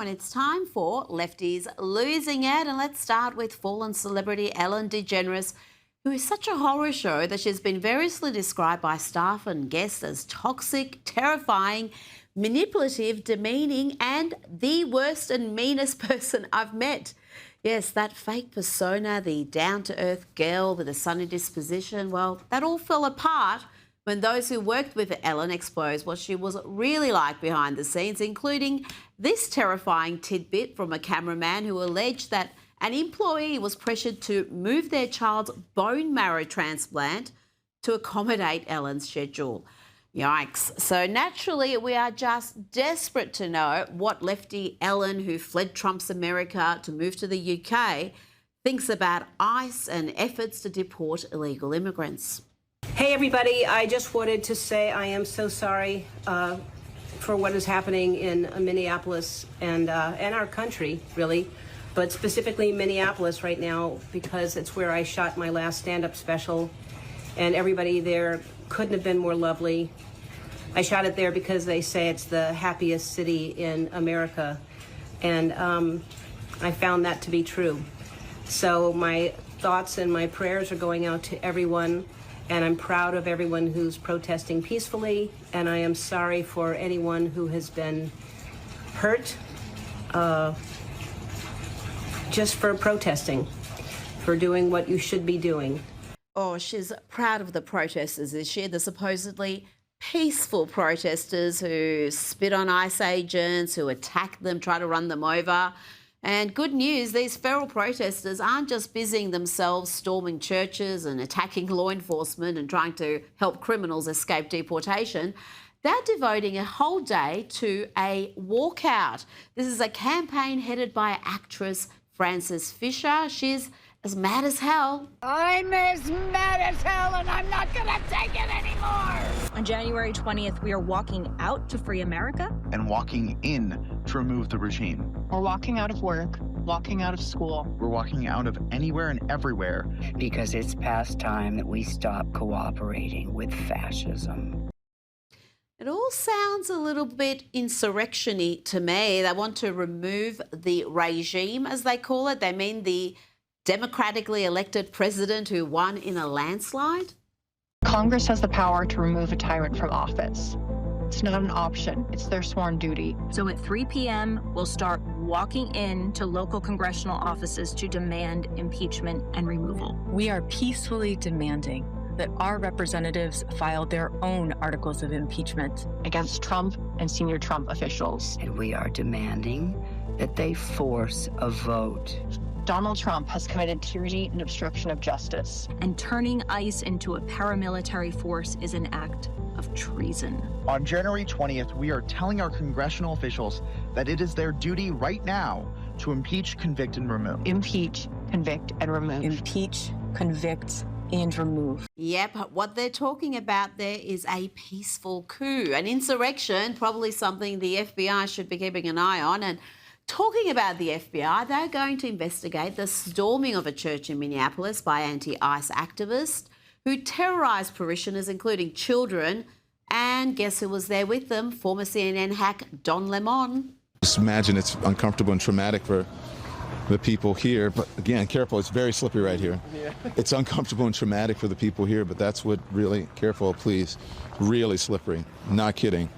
And it's time for Lefties Losing It. And let's start with fallen celebrity Ellen DeGeneres, who is such a horror show that she's been variously described by staff and guests as toxic, terrifying, manipulative, demeaning, and the worst and meanest person I've met. Yes, that fake persona, the down-to-earth girl with a sunny disposition, well, that all fell apart when those who worked with Ellen exposed what she was really like behind the scenes, including this terrifying tidbit from a cameraman who alleged that an employee was pressured to move their child's bone marrow transplant to accommodate Ellen's schedule. Yikes. So naturally, we are just desperate to know what lefty Ellen, who fled Trump's America to move to the UK, thinks about ICE and efforts to deport illegal immigrants. Hey everybody, I just wanted to say I am so sorry for what is happening in Minneapolis and our country, really, but specifically Minneapolis right now, because it's where I shot my last stand-up special, and everybody there couldn't have been more lovely. I shot it there because they say it's the happiest city in America, and I found that to be true. So my thoughts and my prayers are going out to everyone, and I'm proud of everyone who's protesting peacefully, and I am sorry for anyone who has been hurt just for protesting, for doing what you should be doing. Oh, she's proud of the protesters, is she? The supposedly peaceful protesters who spit on ICE agents, who attack them, try to run them over. And good news, these feral protesters aren't just busying themselves storming churches and attacking law enforcement and trying to help criminals escape deportation. They're devoting a whole day to a walkout. This is a campaign headed by actress Frances Fisher. She's as mad as hell. I'm as mad as hell, and I'm not gonna take it anymore. On January 20th, we are walking out to free America. And walking in to remove the regime. We're walking out of work, walking out of school. We're walking out of anywhere and everywhere. Because it's past time that we stop cooperating with fascism. It all sounds a little bit insurrection-y to me. They want to remove the regime, as they call it. They mean the democratically elected president who won in a landslide? Congress has the power to remove a tyrant from office. It's not an option. It's their sworn duty. So at 3 p.m., we'll start walking in to local congressional offices to demand impeachment and removal. We are peacefully demanding that our representatives file their own articles of impeachment Against Trump and senior Trump officials. And we are demanding that they force a vote. Donald Trump has committed tyranny and obstruction of justice. And turning ICE into a paramilitary force is an act of treason. On January 20th, we are telling our congressional officials that it is their duty right now to impeach, convict, and remove. Impeach, convict, and remove. impeach, convict, and remove. Yep, what they're talking about there is a peaceful coup, an insurrection, probably something the FBI should be keeping an eye on. And talking about the FBI, they're going to investigate the storming of a church in Minneapolis by anti-ICE activists who terrorised parishioners, including children. And guess who was there with them? Former CNN hack Don Lemon. Just imagine it's uncomfortable and traumatic for the people here. But again, careful, it's very slippery right here. Yeah. It's uncomfortable and traumatic for the people here, but that's what really, careful, please, really slippery. Not kidding.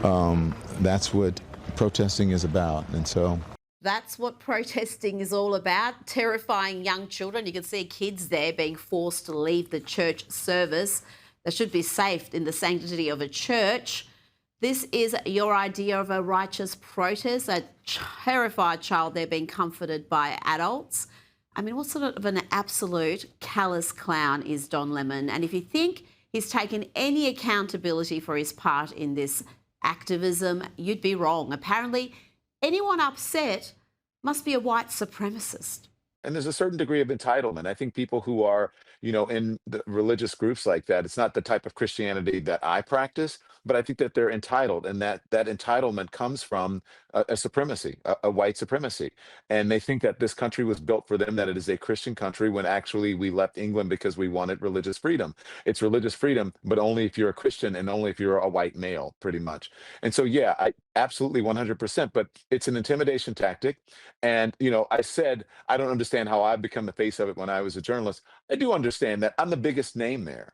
That's what protesting is about, and so that's what protesting is all about, terrifying young children. You can see kids there being forced to leave the church service. They should be safe in the sanctity of a church. This is your idea of a righteous protest, a terrified child there being comforted by adults. I mean, what sort of an absolute callous clown is Don Lemon? And if you think he's taken any accountability for his part in this activism, you'd be wrong. Apparently, anyone upset must be a white supremacist. And there's a certain degree of entitlement. I think people who are, in the religious groups like that, it's not the type of Christianity that I practice, but I think that they're entitled, and that entitlement comes from a supremacy, a white supremacy. And they think that this country was built for them, that it is a Christian country, when actually we left England because we wanted religious freedom. It's religious freedom, but only if you're a Christian and only if you're a white male, pretty much. And so, yeah, I absolutely 100%, but it's an intimidation tactic. And, I said, I don't understand how I've become the face of it when I was a journalist. I do understand that I'm the biggest name there.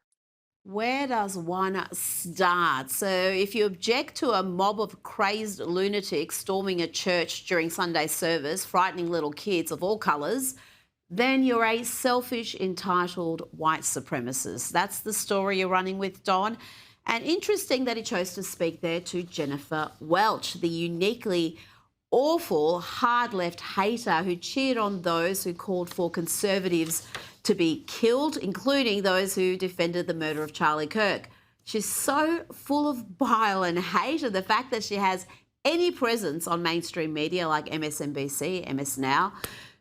Where does one start? So, if you object to a mob of crazed lunatics storming a church during Sunday service, frightening little kids of all colours, then you're a selfish, entitled white supremacist. That's the story you're running with, Don. And interesting that he chose to speak there to Jennifer Welch, the uniquely awful hard left hater who cheered on those who called for conservatives to be killed, including those who defended the murder of Charlie Kirk. She's so full of bile and hate, and the fact that she has any presence on mainstream media like MSNBC, MS Now,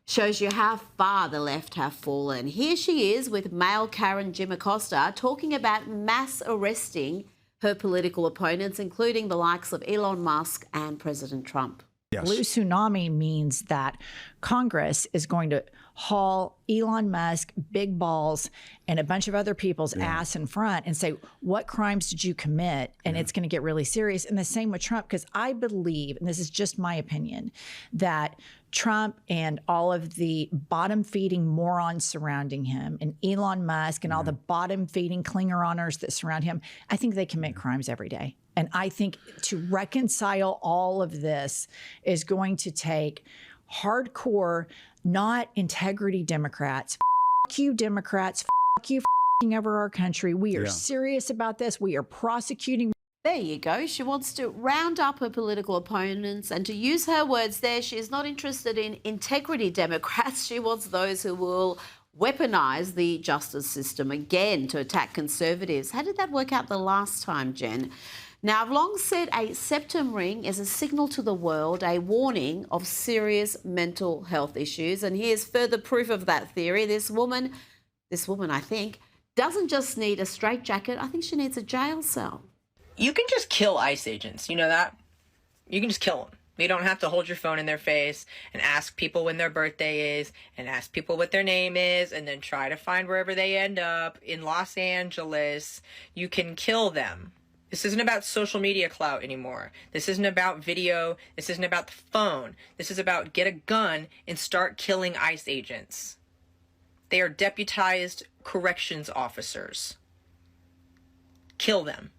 shows you how far the left have fallen. Here she is with male Karen Jim Acosta talking about mass arresting her political opponents, including the likes of Elon Musk and President Trump. Yes. Blue tsunami means that Congress is going to haul Elon Musk, big balls, and a bunch of other people's ass in front and say, what crimes did you commit? And it's going to get really serious. And the same with Trump, because I believe, and this is just my opinion, that Trump and all of the bottom-feeding morons surrounding him, and Elon Musk and all the bottom-feeding Klingeroners that surround him, I think they commit crimes every day. And I think to reconcile all of this is going to take hardcore, not integrity Democrats. F you Democrats, f you f***ing over our country. We are serious about this. We are prosecuting. There you go. She wants to round up her political opponents, and to use her words there, she is not interested in integrity Democrats. She wants those who will weaponize the justice system again to attack conservatives. How did that work out the last time, Jen? Now, I've long said a septum ring is a signal to the world, a warning of serious mental health issues. And here's further proof of that theory. This woman, I think, doesn't just need a straitjacket. I think she needs a jail cell. You can just kill ICE agents. You know that? You can just kill them. You don't have to hold your phone in their face and ask people when their birthday is and ask people what their name is and then try to find wherever they end up in Los Angeles. You can kill them. This isn't about social media clout anymore. This isn't about video. This isn't about the phone. This is about get a gun and start killing ICE agents. They are deputized corrections officers. Kill them.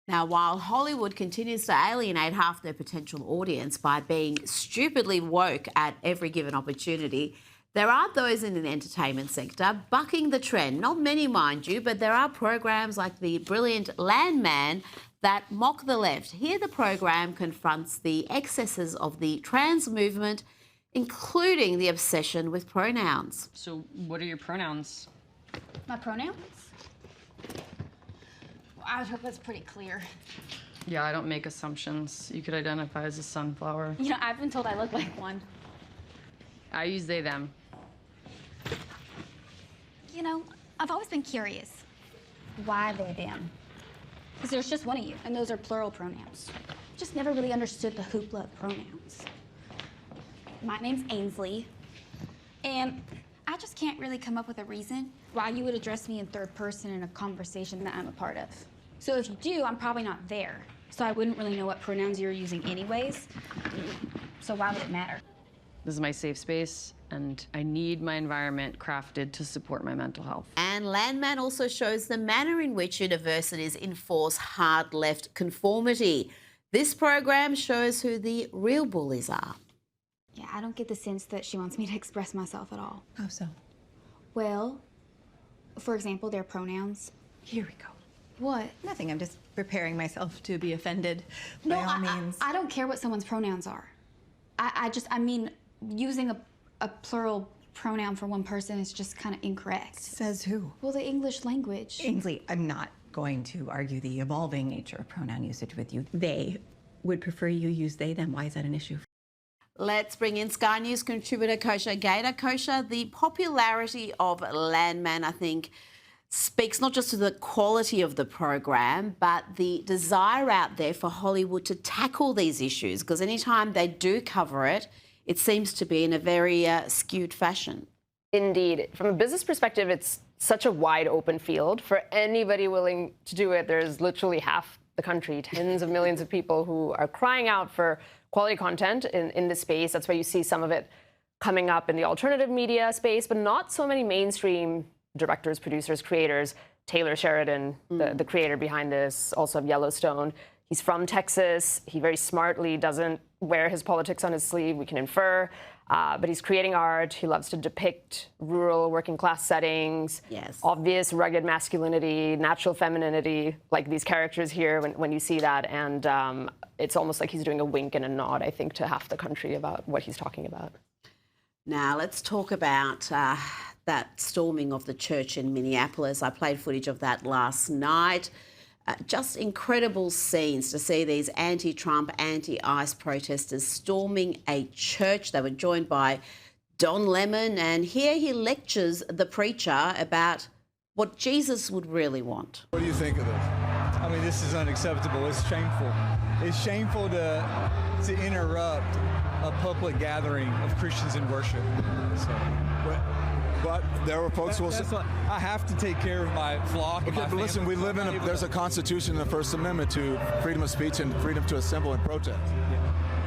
Now, while Hollywood continues to alienate half their potential audience by being stupidly woke at every given opportunity, there are those in the entertainment sector bucking the trend. Not many, mind you, but there are programs like the brilliant Landman that mock the left. Here the program confronts the excesses of the trans movement, including the obsession with pronouns. So what are your pronouns? My pronouns? I would hope that's pretty clear. Yeah, I don't make assumptions. You could identify as a sunflower. You know, I've been told I look like one. I use they, them. You know, I've always been curious. Why they, them? Because there's just one of you, and those are plural pronouns. Just never really understood the hoopla of pronouns. My name's Ainsley, and I just can't really come up with a reason why you would address me in third person in a conversation that I'm a part of. So if you do, I'm probably not there. So I wouldn't really know what pronouns you're using anyways. So why would it matter? This is my safe space, and I need my environment crafted to support my mental health. And Landman also shows the manner in which universities enforce hard left conformity. This program shows who the real bullies are. Yeah, I don't get the sense that she wants me to express myself at all. How so? Well, for example, their pronouns. Here we go. What? Nothing. I'm just preparing myself to be offended by all means. I don't care what someone's pronouns are. I mean, using a plural pronoun for one person is just kind of incorrect. Says who? Well, the English language. Ainsley, I'm not going to argue the evolving nature of pronoun usage with you. They would prefer you use they, them. Why is that an issue? Let's bring in Sky News contributor Kosha Gator. Kosha, the popularity of Landman, I think, speaks not just to the quality of the program, but the desire out there for Hollywood to tackle these issues, because anytime they do cover it, it seems to be in a very skewed fashion. Indeed. From a business perspective, it's such a wide open field. For anybody willing to do it, there's literally half the country, tens of millions of people who are crying out for quality content in this space. That's why you see some of it coming up in the alternative media space, but not so many mainstream directors, producers, creators. Taylor Sheridan, the creator behind this, also of Yellowstone. He's from Texas. He very smartly doesn't wear his politics on his sleeve, we can infer. But he's creating art. He loves to depict rural, working class settings. Yes. Obvious, rugged masculinity, natural femininity, like these characters here when you see that. And it's almost like he's doing a wink and a nod, I think, to half the country about what he's talking about. Now, let's talk about that storming of the church in Minneapolis. I played footage of that last night. Just incredible scenes to see these anti-Trump, anti-ICE protesters storming a church. They were joined by Don Lemon, and here he lectures the preacher about what Jesus would really want. What do you think of this? I mean, this is unacceptable. It's shameful. It's shameful to interrupt a public gathering of Christians in worship. So, but there were folks who will say, I have to take care of my flock. Okay, but listen, we live in there's a constitution in the First Amendment to freedom of speech and freedom to assemble and protest.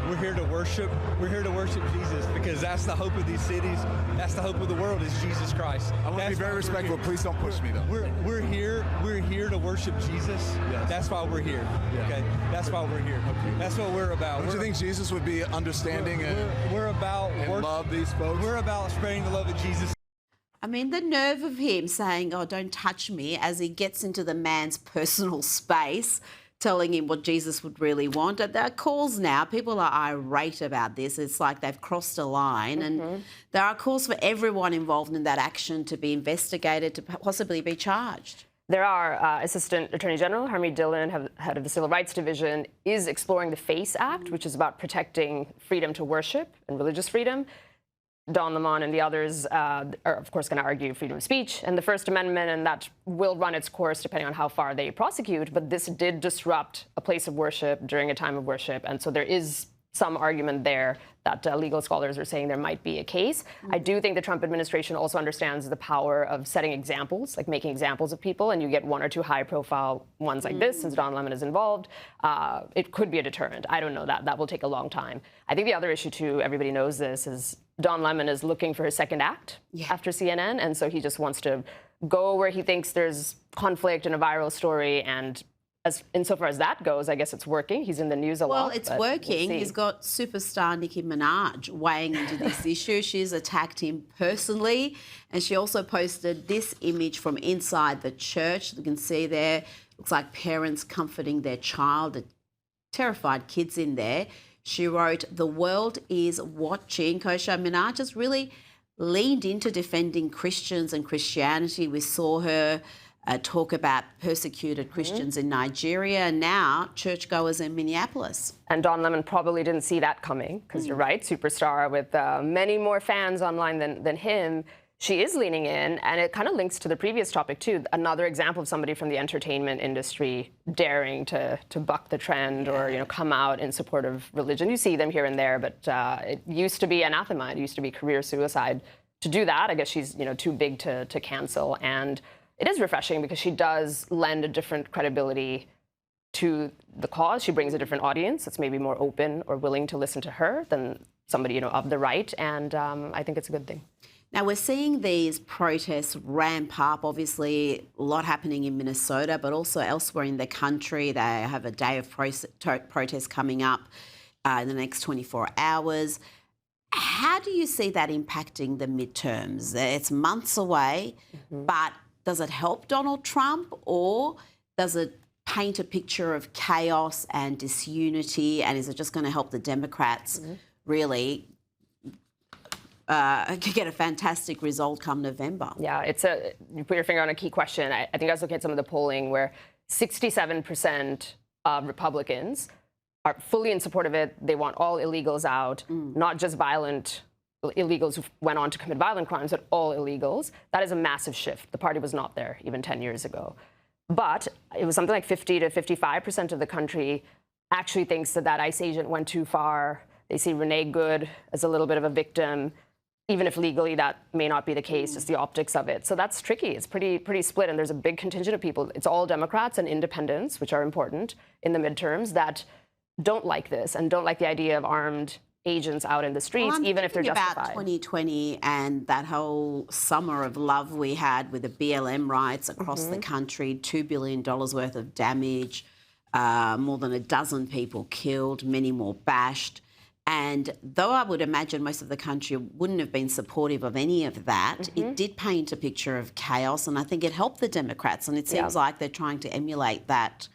We're here to worship. We're here to worship Jesus because that's the hope of these cities. That's the hope of the world is Jesus Christ. I want to be very respectful. Please don't push me, though. We're here to worship Jesus. Yes. That's why we're here. Yeah. Okay, that's why we're here. Okay. That's what we're about. Don't you think Jesus would be understanding we're about and love these folks? We're about spreading the love of Jesus. I mean, the nerve of him saying, "Oh, don't touch me," as he gets into the man's personal space, telling him what Jesus would really want. There are calls now. People are irate about this. It's like they've crossed a line. And there are calls for everyone involved in that action to be investigated, to possibly be charged. There are Assistant Attorney General Harmeet Dillon, head of the Civil Rights Division, is exploring the FACE Act, which is about protecting freedom to worship and religious freedom. Don Lemon and the others are, of course, going to argue freedom of speech and the First Amendment, and that will run its course depending on how far they prosecute. But this did disrupt a place of worship during a time of worship, and so there is some argument there that legal scholars are saying there might be a case. I do think the Trump administration also understands the power of setting examples, like making examples of people, and you get one or two high-profile ones like this, since Don Lemon is involved. It could be a deterrent. I don't know that. That will take a long time. I think the other issue, too, everybody knows this, is Don Lemon is looking for his second act after CNN, and so he just wants to go where he thinks there's conflict and a viral story, and insofar as that goes, I guess it's working. He's in the news a lot. Well, it's working. He's got superstar Nicki Minaj weighing into this issue. She's attacked him personally, and she also posted this image from inside the church. You can see there, looks like parents comforting their child, the terrified kids in there. She wrote, "The world is watching." Kosha, Minaj has really leaned into defending Christians and Christianity. We saw her talk about persecuted Christians in Nigeria, and now churchgoers in Minneapolis. And Don Lemon probably didn't see that coming, because you're right, superstar with many more fans online than him. She is leaning in, and it kind of links to the previous topic, too. Another example of somebody from the entertainment industry daring to buck the trend or, come out in support of religion. You see them here and there, but it used to be anathema. It used to be career suicide. To do that, I guess she's, too big to cancel. And it is refreshing because she does lend a different credibility to the cause. She brings a different audience that's maybe more open or willing to listen to her than somebody, of the right. And I think it's a good thing. Now, we're seeing these protests ramp up. Obviously, a lot happening in Minnesota, but also elsewhere in the country. They have a day of protest coming up in the next 24 hours. How do you see that impacting the midterms? It's months away, but does it help Donald Trump, or does it paint a picture of chaos and disunity, and is it just going to help the Democrats really get a fantastic result come November? Yeah, you put your finger on a key question. I think I was looking at some of the polling where 67% of Republicans are fully in support of it. They want all illegals out, not just violent illegals who went on to commit violent crimes, but all illegals. That is a massive shift. The party was not there even 10 years ago. But it was something like 50 to 55% of the country actually thinks that that ICE agent went too far. They see Renee Good as a little bit of a victim, even if legally that may not be the case, just the optics of it. So that's tricky. It's pretty split, and there's a big contingent of people. It's all Democrats and independents, which are important in the midterms, that don't like this and don't like the idea of armed agents out in the streets, even if they're justified. About 2020 and that whole summer of love we had with the BLM riots across the country, $2 billion worth of damage, more than a dozen people killed, many more bashed. And though I would imagine most of the country wouldn't have been supportive of any of that, it did paint a picture of chaos, and I think it helped the Democrats, and it seems like they're trying to emulate that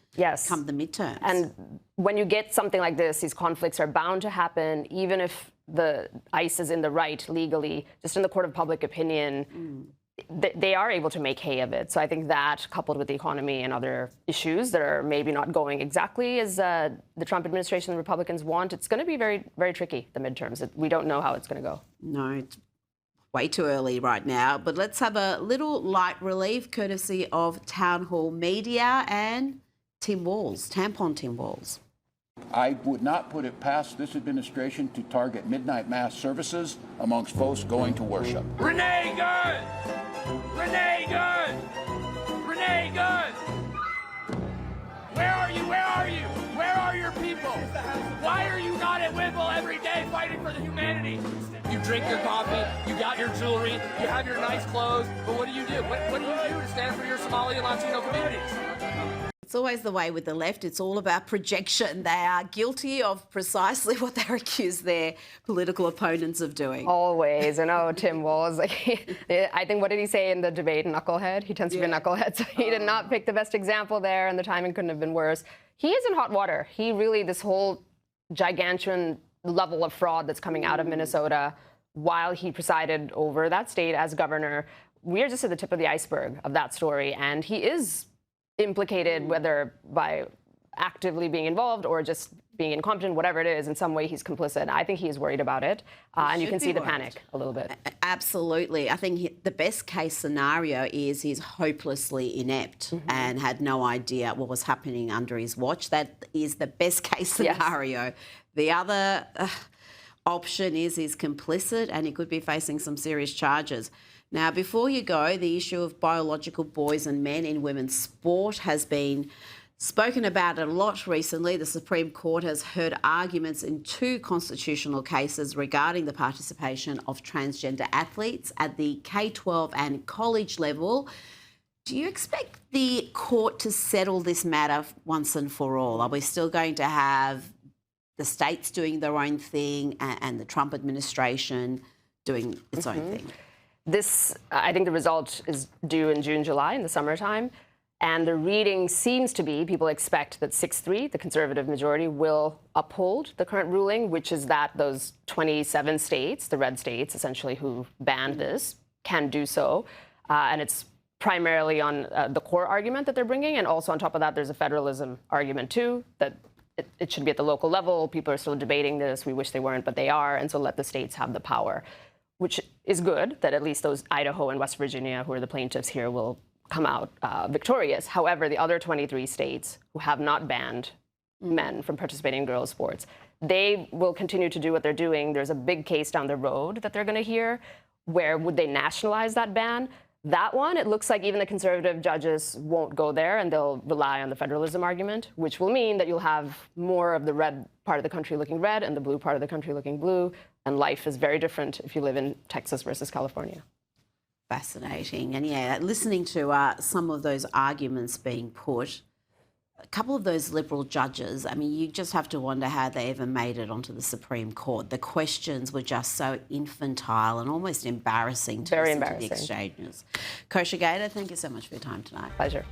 come the midterms. And when you get something like this, these conflicts are bound to happen, even if the ICE is in the right legally, just in the court of public opinion, they are able to make hay of it. So I think that, coupled with the economy and other issues that are maybe not going exactly as the Trump administration and Republicans want, it's going to be very, very tricky, the midterms. We don't know how it's going to go. No, it's way too early right now. But let's have a little light relief courtesy of Town Hall Media and Tim Walz, Tampon Tim Walz. I would not put it past this administration to target midnight mass services amongst folks going to worship. Renee Good! Renee Good! Renee Good! Where are you? Where are you? Where are your people? Why are you not at Wimble every day fighting for the humanity? You drink your coffee, you got your jewelry, you have your nice clothes, but what do you do? What do you do to stand for your Somali and Latino communities? It's always the way with the left. It's all about projection. They are guilty of precisely what they're accused their political opponents of doing. Always. And Tim Walz, I think, what did he say in the debate? Knucklehead? He tends to be a knucklehead. So he did not pick the best example there, and the timing couldn't have been worse. He is in hot water. He really, this whole gigantuan level of fraud that's coming out of Minnesota while he presided over that state as governor, we are just at the tip of the iceberg of that story. And he is implicated, whether by actively being involved or just being incompetent, whatever it is, in some way he's complicit. I think he is worried about it. And you can see the panic a little bit. Absolutely. I think the best case scenario is he's hopelessly inept and had no idea what was happening under his watch. That is the best case scenario. Yes. The other option is he's complicit and he could be facing some serious charges. Now, before you go, the issue of biological boys and men in women's sport has been spoken about a lot recently. The Supreme Court has heard arguments in 2 constitutional cases regarding the participation of transgender athletes at the K-12 and college level. Do you expect the court to settle this matter once and for all? Are we still going to have the states doing their own thing and the Trump administration doing its own thing? This, I think the result is due in June, July, in the summertime. And the reading seems to be, people expect that 6-3, the conservative majority, will uphold the current ruling, which is that those 27 states, the red states, essentially, who banned this, can do so. And it's primarily on the core argument that they're bringing. And also on top of that, there's a federalism argument, too, that it should be at the local level. People are still debating this. We wish they weren't, but they are. And so let the states have the power, which is good that at least those Idaho and West Virginia, who are the plaintiffs here, will come out victorious. However, the other 23 states who have not banned men from participating in girls' sports, they will continue to do what they're doing. There's a big case down the road that they're going to hear where would they nationalize that ban? That one, it looks like even the conservative judges won't go there, and they'll rely on the federalism argument, which will mean that you'll have more of the red part of the country looking red and the blue part of the country looking blue, and life is very different if you live in Texas versus California. Fascinating. And yeah, listening to some of those arguments being put, a couple of those Liberal judges, I mean, you just have to wonder how they ever made it onto the Supreme Court. The questions were just so infantile and almost embarrassing to listen to the exchanges. Kosha Gator, thank you so much for your time tonight. Pleasure.